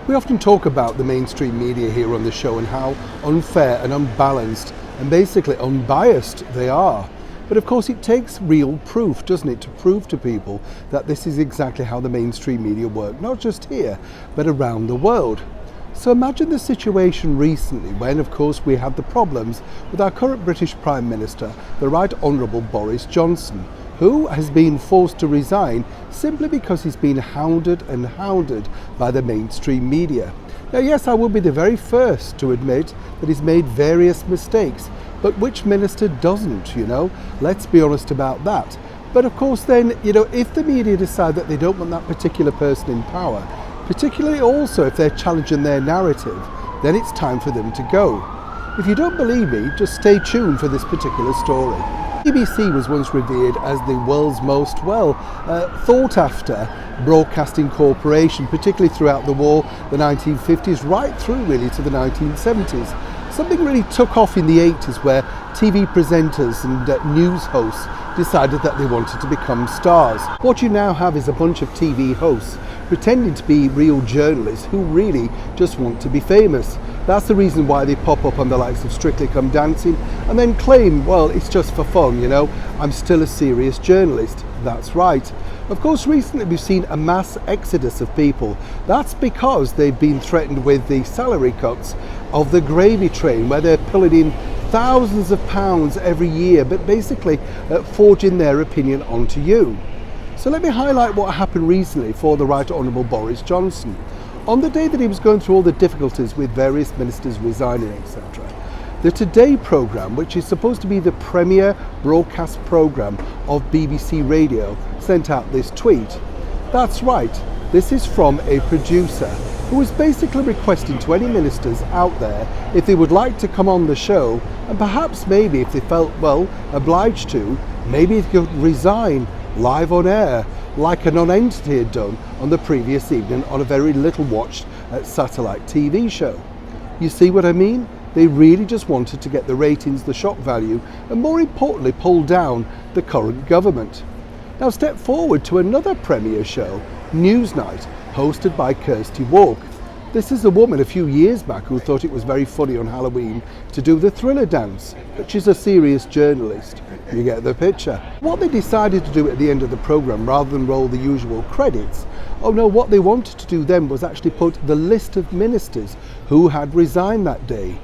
We often talk about the mainstream media here on the show and how unfair and unbalanced and basically unbiased they are. But of course it takes real proof, doesn't it, to prove to people that this is exactly how the mainstream media work, not just here, but around the world. So imagine the situation recently when, of course, we had the problems with our current British Prime Minister, the Right Honourable Boris Johnson, who has been forced to resign simply because he's been hounded and hounded by the mainstream media. Now, yes, I will be the very first to admit that he's made various mistakes, but which minister doesn't, Let's be honest about that. But of course then, if the media decide that they don't want that particular person in power, particularly also if they're challenging their narrative, then it's time for them to go. If you don't believe me, just stay tuned for this particular story. BBC was once revered as the world's most thought after broadcasting corporation, particularly throughout the war, the 1950s, right through really to the 1970s. Something really took off in the 80s where TV presenters and news hosts decided that they wanted to become stars. What you now have is a bunch of TV hosts pretending to be real journalists who really just want to be famous. That's the reason why they pop up on the likes of Strictly Come Dancing and then claim, well, it's just for fun, I'm still a serious journalist. That's right. Of course, recently we've seen a mass exodus of people. That's because they've been threatened with the salary cuts of the gravy train, where they're pulling in thousands of pounds every year, but basically forging their opinion onto you. So let me highlight what happened recently for the Right Honourable Boris Johnson. On the day that he was going through all the difficulties with various ministers resigning, etc., the Today programme, which is supposed to be the premier broadcast programme of BBC Radio, sent out this tweet. That's right, this is from a producer who was basically requesting to any ministers out there if they would like to come on the show, and perhaps maybe if they felt, obliged to, maybe they could resign live on air, like a non-entity had done on the previous evening on a very little watched satellite TV show. You see what I mean? They really just wanted to get the ratings, the shock value, and more importantly, pull down the current government. Now step forward to another premier show, NEWSNIGHT, hosted by Kirsty Walk. This is a woman a few years back who thought it was very funny on Halloween to do the Thriller dance, but she's a serious journalist. You get the picture. What they decided to do at the end of the programme, rather than roll the usual credits, what they wanted to do then was actually put the list of ministers who had resigned that day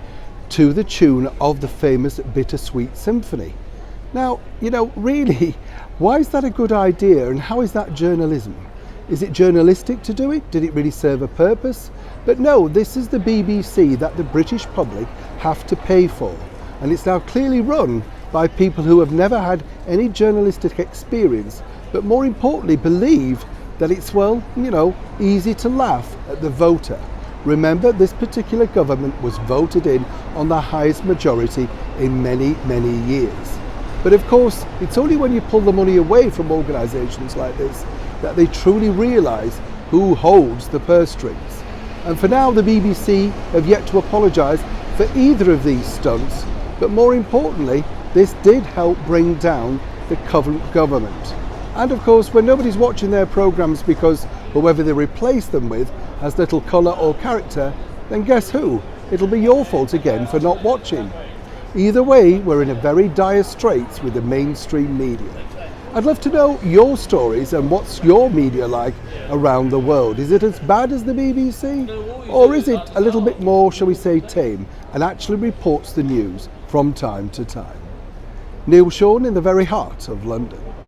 to the tune of the famous Bittersweet Symphony. Now, really, why is that a good idea, and how is that journalism? Is it journalistic to do it? Did it really serve a purpose? But no, this is the BBC that the British public have to pay for. And it's now clearly run by people who have never had any journalistic experience, but more importantly believe that it's, easy to laugh at the voter. Remember, this particular government was voted in on the highest majority in many, many years. But of course, it's only when you pull the money away from organisations like this that they truly realise who holds the purse strings. And for now, the BBC have yet to apologise for either of these stunts, but more importantly, this did help bring down the current government. And of course, when nobody's watching their programmes because whoever they replace them with has little colour or character, then guess who? It'll be your fault again for not watching. Either way, we're in a very dire straits with the mainstream media. I'd love to know your stories and what's your media like around the world. Is it as bad as the BBC? Or is it a little bit more, shall we say, tame and actually reports the news from time to time? Neil Sean in the very heart of London.